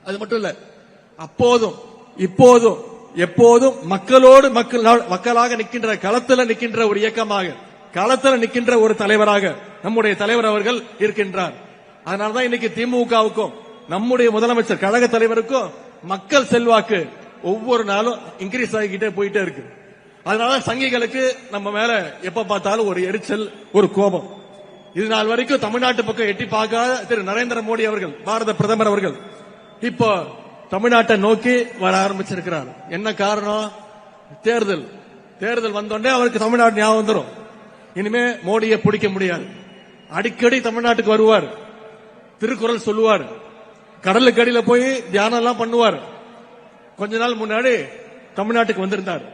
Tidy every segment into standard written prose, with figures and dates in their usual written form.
அது மட்டும் இல்ல, அப்போதும் இப்போதும் எப்போதும் மக்களோடு மக்களாக நிற்கின்ற, களத்தில் நிற்கின்ற ஒரு இயக்கமாக, களத்தில் நிற்கின்ற ஒரு தலைவராக நம்முடைய தலைவர் அவர்கள் இருக்கின்றார். அதனாலதான் இன்னைக்கு திமுகவுக்கும் நம்முடைய முதலமைச்சர் கழக தலைவருக்கும் மக்கள் செல்வாக்கு ஒவ்வொரு நாளும் இன்க்ரீஸ் ஆகிக்கிட்டே போயிட்டே இருக்கு. அதனால சங்கிகளுக்கு நம்ம மேல எப்ப பார்த்தாலும் ஒரு எரிச்சல், ஒரு கோபம். இது நாள் வரைக்கும் தமிழ்நாட்டு பக்கம் எட்டி பார்க்காத திரு நரேந்திர மோடி அவர்கள், பாரத பிரதமர் அவர்கள் இப்போ தமிழ்நாட்டை நோக்கி வர ஆரம்பிச்சிருக்கிறார். என்ன காரணம்? தேர்தல். தேர்தல் வந்தோடனே அவருக்கு தமிழ்நாடு ஞாபகம் வந்துடும். இனிமே மோடியை பிடிக்க முடியாது. அடிக்கடி தமிழ்நாட்டுக்கு வருவார், திருக்குறள் சொல்லுவார், கடலுக்கு அடியில போய் தியானம் எல்லாம் பண்ணுவார். கொஞ்ச நாள் முன்னாடி தமிழ்நாட்டுக்கு வந்திருந்தார்.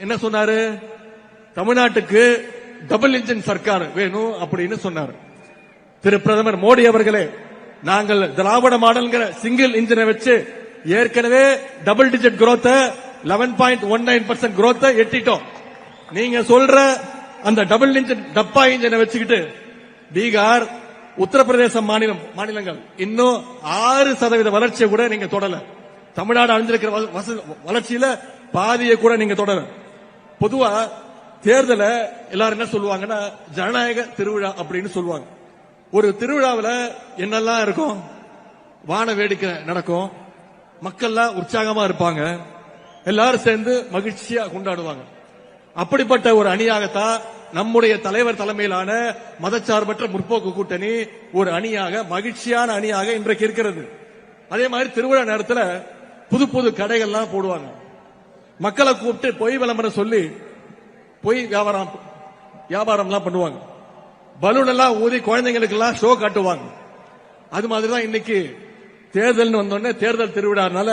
என்ன சொன்னாரு? தமிழ்நாட்டுக்கு டபுள் இன்ஜின் சர்க்கார் வேணும் அப்படின்னு சொன்னார். திரு பிரதமர் மோடி அவர்களே, நாங்கள் திராவிட மாடல்ங்கிற சிங்கிள் இன்ஜினை வச்சு ஏற்கனவே டபுள் டிஜிட் growth 11.19% growth எட்டிட்டோம். நீங்க சொல்ற அந்த டபுள் இன்ஜின் டப்பா இன்ஜினை வச்சுக்கிட்டு பீகார், உத்தரப்பிரதேச மாநிலங்கள் இன்னும் 6% வளர்ச்சியை கூட நீங்க தொடல. தமிழ்நாடு அடைஞ்சிருக்கிற வளர்ச்சியில பாதியை கூட நீங்க தொடர. பொதுவா தேர்தல எல்லாரும் என்ன சொல்லுவாங்கன்னா ஜனநாயக திருவிழா அப்படின்னு சொல்லுவாங்க. ஒரு திருவிழாவில் என்னெல்லாம் இருக்கும்? வான வேடிக்கை நடக்கும், மக்கள்லாம் உற்சாகமா இருப்பாங்க, எல்லாரும் சேர்ந்து மகிழ்ச்சியா கொண்டாடுவாங்க. அப்படிப்பட்ட ஒரு அணியாகத்தான் நம்முடைய தலைவர் தலைமையிலான மதச்சார்பற்ற முற்போக்கு கூட்டணி ஒரு அணியாக, மகிழ்ச்சியான அணியாக இன்றைக்கு இருக்கிறது. அதே மாதிரி திருவிழா நேரத்தில் புது புது கடைகள்லாம் போடுவாங்க. மக்களை கூப்பிட்டு பொய் விளம்பரம் சொல்லி பொய் வியாபாரம்லாம் பண்ணுவாங்க. பலூன் எல்லாம் ஊதி குழந்தைங்களுக்கு எல்லாம் ஷோ காட்டுவாங்க. அது மாதிரிதான் இன்னைக்கு தேர்தல் வந்தோடனே தேர்தல் திருவிழானால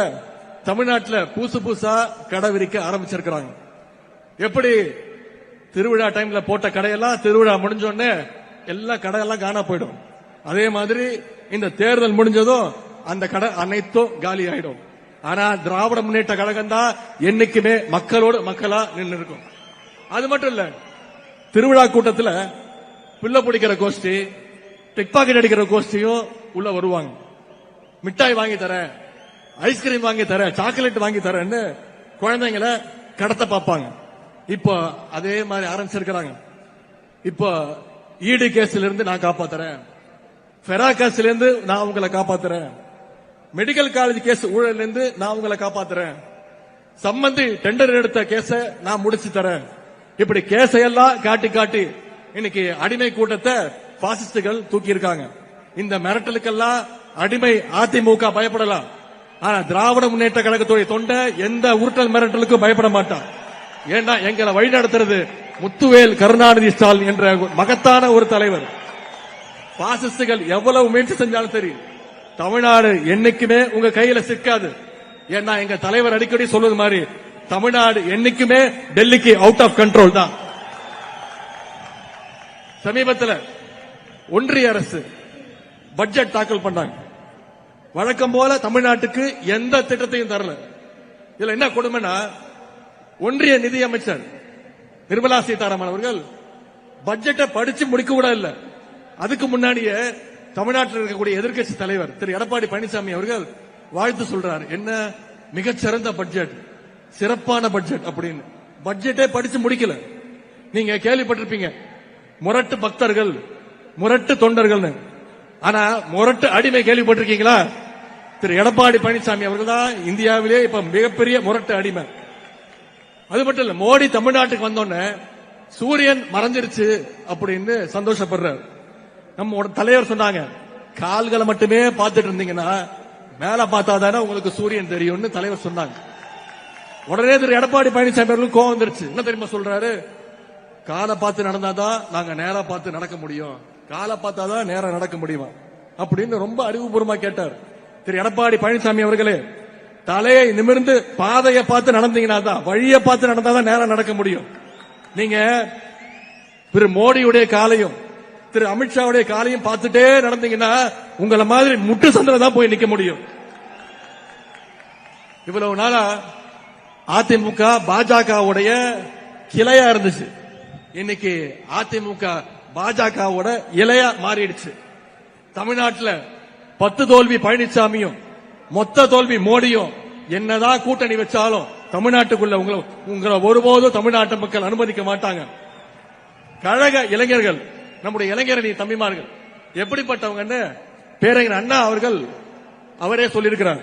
தமிழ்நாட்டில் புதுசு புதுசா கடை விரிக்க ஆரம்பிச்சிருக்கிறாங்க. எப்படி திருவிழா டைம்ல போட்ட கடையெல்லாம் திருவிழா முடிஞ்சோடனே எல்லா கடையெல்லாம் காணா போயிடும். அதே மாதிரி இந்த தேர்தல் முடிஞ்சதும் அந்த கடை அனைத்தும் காலி ஆயிடும். ஆனா திராவிட முன்னேற்ற கழகம் தான் என்னைக்குமே மக்களோடு மக்களா நின்று இருக்கும். அது மட்டும் இல்ல, திருவிழா கூட்டத்தில் பிள்ளை பிடிக்கிற கோஷ்டி, பிக் பாக்கெட் அடிக்கிற கோஷ்டியும் உள்ள வருவாங்க. மிட்டாய் வாங்கி தர, ஐஸ்கிரீம் வாங்கி தர, சாக்லேட் வாங்கி தரேன்னு குழந்தைங்களை கடத்த பார்ப்பாங்க. இப்போ அதே மாதிரி ஆரம்பிச்சிருக்கிறாங்க. இப்போ ஈடு கேஸ்ல இருந்து நான் காப்பாத்துறேன், ஃபெரா கேஸ்ல இருந்து நான் உங்களை காப்பாத்துறேன், மெடிக்கல் காலேஜ் கேஸ் ஊழல் இருந்து நான் உங்களை காப்பாத்துறேன், சம்பந்தி டெண்டர் எடுத்த கேஸ நான் முடிச்சு தரேன். இப்படி கேஸையெல்லாம் காட்டி காட்டி இன்னைக்கு அடிமை கூட்டத்தை பாசிஸ்டுகள் தூக்கி இருக்காங்க. இந்த மிரட்டலுக்கெல்லாம் அடிமை அதிமுக பயப்படலாம். ஆனா திராவிட முன்னேற்ற கழகத்துடைய தொண்டை எந்த உருட்டல் மிரட்டலுக்கும் பயப்பட மாட்டான். ஏன்னா எங்களை வழிநடத்துறது முத்துவேல் கருணாநிதி ஸ்டாலின் என்ற மகத்தான ஒரு தலைவர். பாசிஸ்டுகள் எவ்வளவு முயற்சி செஞ்சாலும் சரி, தமிழ்நாடு என்னைக்குமே உங்க கையில சிக்காது. ஏன்னா எங்க தலைவர் அடிக்கடி சொல்வது மாதிரி தமிழ்நாடு என்னைக்குமே டெல்லிக்கு அவுட் ஆஃப் கண்ட்ரோல் தான். சமீபத்தில் ஒன்றிய அரசு பட்ஜெட் தாக்கல் பண்ணாங்க. வழக்கம் போல தமிழ்நாட்டுக்கு எந்த திட்டத்தையும் தரல. இதுல என்ன கொடுமைன்னா, ஒன்றிய நிதியமைச்சர் நிர்மலா சீதாராமன் அவர்கள் பட்ஜெட்டை படிச்சு முடிக்க கூட இல்ல. அதுக்கு முன்னாடியே தமிழ்நாட்டில் இருக்கக்கூடிய எதிர்க்கட்சி தலைவர் திரு எடப்பாடி பழனிசாமி அவர்கள் வாழ்த்து சொல்றார். என்ன மிகச்சிறந்த பட்ஜெட், சிறப்பான பட்ஜெட் அப்படின்னு. பட்ஜெட்டே படிச்சு முடிக்கல. நீங்க கேள்விப்பட்டிருப்பீங்க முரட்டு பக்தர்கள், முரட்டு தொண்டர்கள். ஆனா முரட்டு அடிமை கேள்விப்பட்டிருக்கீங்களா? திரு எடப்பாடி பழனிசாமி அவர்கள் தான் இந்தியாவிலே இப்ப மிகப்பெரிய முரட்டு அடிமை. அது மட்டும் இல்ல, மோடி தமிழ்நாட்டுக்கு வந்தோடனே சூரியன் மறைஞ்சிருச்சு அப்படின்னு சந்தோஷப்படுறார். நம்ம தலைவர் சொன்னாங்க, கால்களை மட்டுமே பார்த்துட்டு இருந்தீங்கன்னா மேல பார்த்தாதானே உங்களுக்கு சூரியன் தெரியும்னு தலைவர் சொன்னாங்க. உடனே திரு எடப்பாடி பழனிசாமி அவர்களுக்கு கோவம் வந்துருச்சு. என்ன தெரியுமா சொல்றாரு? காலை பார்த்து நடந்தாதான் நாங்க நேரா பார்த்து நடக்க முடியும், காலை பார்த்தாதான் நேரம் நடக்க முடியுமா அப்படின்னு ரொம்ப அறிவுபூர்வமா கேட்டார். திரு எடப்பாடி பழனிசாமி அவர்களே, தலையை நிமிர்ந்து பாதையை பார்த்து நடந்தீங்கன்னா தான், வழியை பார்த்து நடந்தாதான் நேரம் நடக்க முடியும். நீங்க திரு மோடியுடைய காலையும் திரு அமித்ஷாவுடைய காலையும் பார்த்துட்டே நடந்தீங்கன்னா உங்களை மாதிரி முட்டு சந்தில தான் போய் நிக்க முடியும். இவ்வளவு நாளா அதிமுக பாஜகவுடைய கிளையா இருந்துச்சு. இன்னைக்கு அதிமுக பாஜகவோட இலையா மாறிடுச்சு. தமிழ்நாட்டில் 10 தோல்வி பழனிசாமியும் மொத்த தோல்வி மோடியும். என்னதான் கூட்டணி வச்சாலும் தமிழ்நாட்டுக்குள்ள உங்களை ஒருபோதும் தமிழ்நாட்டு மக்கள் அனுமதிக்க மாட்டாங்க. கழக இளைஞர்கள், நம்முடைய இளைஞரணி தம்பிமார்கள் எப்படிப்பட்டவங்கன்னு பேரறிஞர் அண்ணா அவர்கள் அவரே சொல்லியிருக்கிறார்.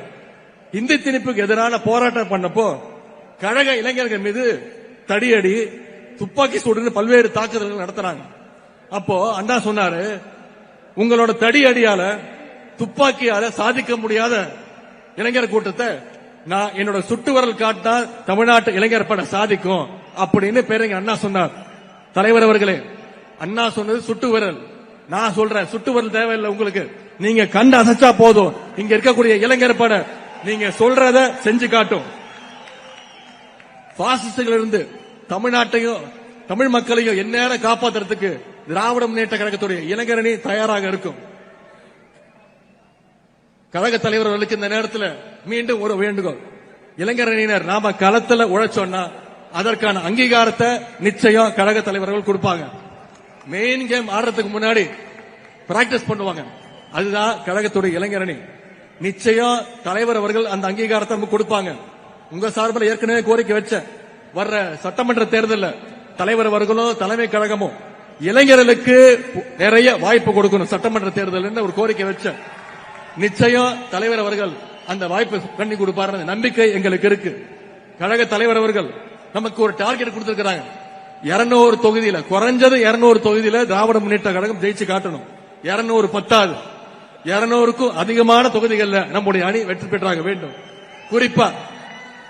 இந்தி திணிப்புக்கு எதிரான போராட்டம் பண்ணப்போ கழக இளைஞர்கள் மீது தடியடி, துப்பாக்கி சூடு பல்வேறு தாக்குதல்கள் நடத்தினாங்க. அப்போ அண்ணா சொன்னாரு, உங்களோட தடி அடியால துப்பாக்கியால சாதிக்க முடியாத இளைஞர் கூட்டத்தை நான் என்னோட சுட்டு விரல் காட்டினா தமிழ்நாட்டு இளைஞர் பட சாதிக்கும் அப்படின்னு பேரறிஞர் அண்ணா சொன்னார். தலைவர் அவர்களே, அண்ணா சொன்னது சுட்டு விரல், நான் சொல்றேன் சுட்டு விரல் தேவையில்லை உங்களுக்கு. நீங்க கண்டு அசைச்சா போதும், இங்க இருக்கக்கூடிய இளைஞர் பட நீங்க சொல்றத செஞ்சு காட்டும். பாசிஸ்டுகள் இருந்து தமிழ்நாட்டையும் தமிழ் மக்களையும் எந்நேரம் காப்பாற்றுறதுக்கு திராவிட முன்னேற்ற கழகத்துடைய இளைஞரணி தயாராக இருக்கும். கழக தலைவர்களுக்கு இந்த நேரத்தில் மீண்டும் ஒரு வேண்டுகோள், இளைஞரணியினர் நாம களத்துல உழைச்சோம்னா அதற்கான அங்கீகாரத்தை நிச்சயம் கழக தலைவர்கள் கொடுப்பாங்க. மெயின் கேம் ஆடுறதுக்கு முன்னாடி பிராக்டிஸ் பண்ணுவாங்க. அதுதான் கழகத்துடைய இளைஞரணி. நிச்சயம் தலைவர் அவர்கள் அந்த அங்கீகாரத்தை நமக்கு கொடுப்பாங்க. உங்க சார்பில் ஏற்கனவே கோரிக்கை வச்ச வர்ற சட்டமன்ற தேர்தலில் தலைவர் அவர்களும் தலைமை கழகமும் இளைஞர்களுக்கு நிறைய வாய்ப்பு கொடுக்கணும் சட்டமன்ற தேர்தல் ஒரு கோரிக்கை வச்ச. நிச்சயம் தலைவர் அவர்கள் அந்த வாய்ப்பு பண்ணி கொடுப்பார் நம்பிக்கை எங்களுக்கு இருக்கு. கழக தலைவர் அவர்கள் நமக்கு ஒரு டார்கெட் கொடுத்திருக்கிறாங்க. 200 தொகுதியில, குறைஞ்சது 200 தொகுதியில திராவிட முன்னேற்ற கழகம் ஜெயிச்சு காட்டணும். 200 பத்தாது, 200க்கும் அதிகமான தொகுதிகளில் நம்முடைய அணி வெற்றி பெற்றாக வேண்டும். குறிப்பா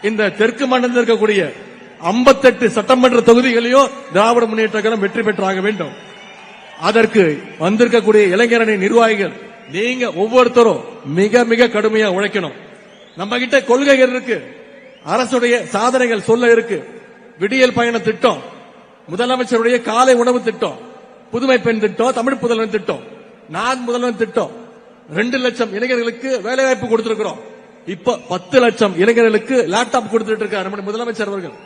இந்த தெற்கு மண்டலத்தில் இருக்கக்கூடிய 58 சட்டமன்ற தொகுதிகளையும் திராவிட முன்னேற்ற கழகம் வெற்றி பெற்றாக வேண்டும். அதற்கு வந்திருக்கக்கூடிய இளைஞரணி நிர்வாகிகள் நீங்க ஒவ்வொருத்தரும் மிக மிக கடுமையா உழைக்கணும். நம்ம கிட்ட கொள்கைகள் இருக்கு, அரசுடைய சாதனைகள் சொல்ல இருக்கு. விடியல் பயண திட்டம், முதலமைச்சருடைய காலை உணவு திட்டம், புதுமை பெண் திட்டம், தமிழ் புதல்வன் திட்டம், நான் முதல்வன் திட்டம், 2 லட்சம் இளைஞர்களுக்கு வேலைவாய்ப்பு கொடுத்திருக்கிறோம். இப்ப 10 லட்சம் இளைஞர்களுக்கு லேப்டாப் கொடுத்துட்டு இருக்கார் நம்முடைய முதலமைச்சர் அவர்கள்.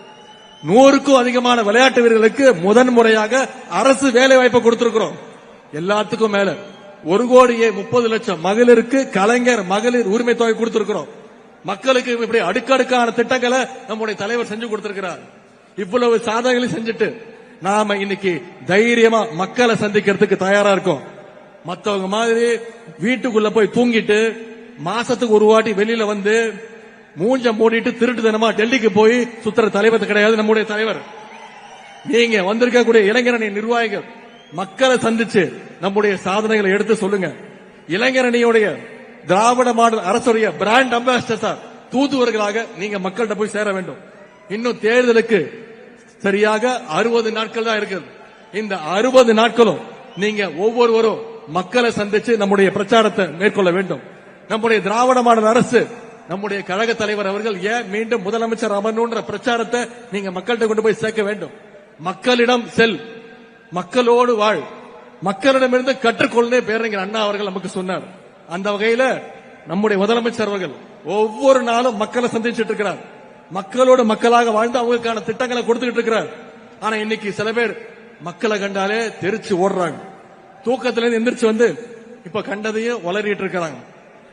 100க்கும் அதிகமான விளையாட்டு வீரர்களுக்கு முதன்முறையாக அரசு வேலைவாய்ப்பு கொடுத்திருக்கிறோம். எல்லாத்துக்கும் மேல 1,30,00,000 மகளிருக்கு கலைஞர் மகளிர் உரிமை தொகை கொடுத்திருக்கிறோம். மக்களுக்கு இப்படி அடுக்கடுக்கான திட்டங்களை நம்முடைய தலைவர் செஞ்சு கொடுத்திருக்கிறார். இவ்வளவு சாதனைகளை செஞ்சுட்டு நாம இன்னைக்கு தைரியமா மக்களை சந்திக்கிறதுக்கு தயாரா இருக்கோம். மத்தவங்க மாதிரி வீட்டுக்குள்ள போய் தூங்கிட்டு மாசத்துக்கு ஒரு வாட்டி வெளியில வந்து மூஞ்ச மூடிட்டு திருட்டு தினமா டெல்லிக்கு போய் சுத்துற தலைவர் கிடையாது நம்முடைய தலைவர். நீங்க வந்திருக்கக்கூடிய இளைஞரணி நிர்வாகிகள் மக்களை சந்திச்சு நம்முடைய சாதனைகளை எடுத்து சொல்லுங்க. இளைஞரணியுடைய திராவிட மாடல் அரசுடைய பிராண்ட் அம்பாசிடர் தூதுவர்களாக நீங்க மக்கள்கிட்ட போய் சேர வேண்டும். இன்னும் தேர்தலுக்கு சரியாக 60 நாட்கள் தான் இருக்கு. இந்த 60 நாட்களும் நீங்க ஒவ்வொருவரும் மக்களை சந்திச்சு நம்முடைய பிரச்சாரத்தை மேற்கொள்ள வேண்டும். நம்முடைய திராவிட மாடல் அரசு, நம்முடைய கழக தலைவர் அவர்கள் ஏன் மீண்டும் முதலமைச்சர் அமரணும்ன்ற பிரச்சாரத்தை நீங்க மக்கள்கிட்ட கொண்டு போய் சேர்க்க வேண்டும். மக்களிடம் செல், மக்களோடு வாழ், மக்களிடமிருந்து கற்றுக்கொள்ளே பேரறிஞர் அண்ணா அவர்கள் நமக்கு சொன்னார். அந்த வகையில நம்முடைய முதலமைச்சர் அவர்கள் ஒவ்வொரு நாளும் மக்களை சந்திச்சுட்டு இருக்கிறார். மக்களோடு மக்களாக வாழ்ந்து அவங்களுக்கான திட்டங்களை கொடுத்துட்டு இருக்கிறார். ஆனா இன்னைக்கு சில பேர் மக்களை கண்டாலே தெரிச்சு ஓடுறாங்க. தூக்கத்திலிருந்து எந்திரிச்சு வந்து இப்ப கண்டதையும் வளரிட்டு இருக்கிறாங்க.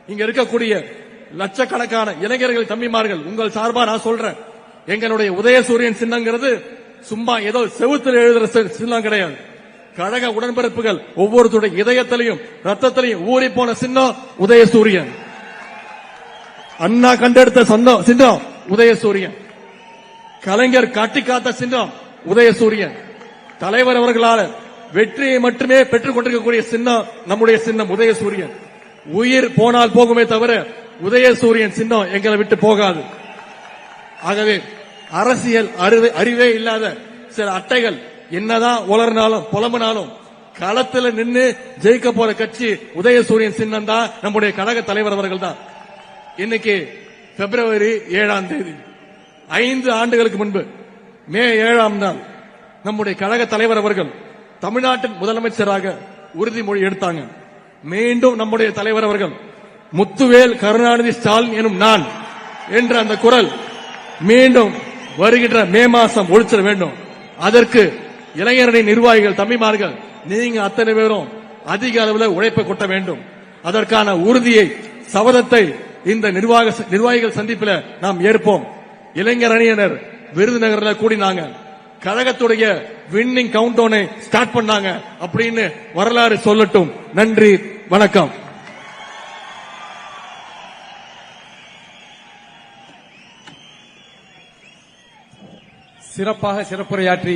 இங்க இருக்கக்கூடிய லட்சக்கணக்கான இளைஞர்கள் தம்பிமார்கள் உங்கள் சார்பா நான் சொல்றேன், எங்களுடைய உதயசூரியன் சின்னங்கிறது சும்மா ஏதோ செவுத்தில் எழுதுற சின்னம் கிடையாது. கழக உடன்பிறப்புகள் ஒவ்வொருத்தருடைய இதயத்திலையும் ரத்தத்திலையும் ஊறி போன சின்னம் உதயசூரியன். அண்ணா கண்டெடுத்த சின்னம் உதயசூரியன். கலைஞர் காட்டி காத்த சின்னம் உதயசூரியன். தலைவர் அவர்களால் வெற்றியை மட்டுமே பெற்றுக் கொண்டிருக்கக்கூடிய சின்னம் நம்முடைய சின்னம் உதயசூரியன். உயிர் போனால் போகுமே தவிர உதயசூரியன் சின்னம் எங்களை விட்டு போகாது. ஆகவே அரசியல் அறிவே இல்லாத சில அட்டைகள் என்னதான் உளறினாலும் புலம்பினாலும் களத்தில் நின்று ஜெயிக்க போற கட்சி உதயசூரியன் சின்னம் தான், நம்முடைய கழக தலைவர் அவர்கள் தான். இன்னைக்கு பிப்ரவரி 7ஆம் தேதி 5 ஆண்டுகளுக்கு முன்பு மே 7ஆம் நாள் நம்முடைய கழக தலைவர் அவர்கள் தமிழ்நாட்டின் முதலமைச்சராக உறுதிமொழி எடுத்தாங்க. மீண்டும் நம்முடைய தலைவர் அவர்கள் முத்துவேல் கருணாநிதி ஸ்டாலின் எனும் நான் என்ற அந்த குரல் மீண்டும் வருகின்ற மே மாசம் ஒழிச்சிட வேண்டும். அதற்கு இளைஞரணி நிர்வாகிகள் தம்பிமார்கள் நீங்க அத்தனை பேரும் அதிக அளவில் உழைப்பை கொட்ட வேண்டும். அதற்கான உறுதியை சபதத்தை இந்த நிர்வாகிகள் சந்திப்பில் நாம் ஏற்போம். இளைஞர் அணியினர் விருதுநகர்ல கூடினாங்க, கழகத்துடைய வின்னிங் கவுண்டவுனை ஸ்டார்ட் பண்ணாங்க அப்படின்னு வரலாறு சொல்லட்டும். நன்றி, வணக்கம். சிறப்பாக சிறப்புரையாற்றி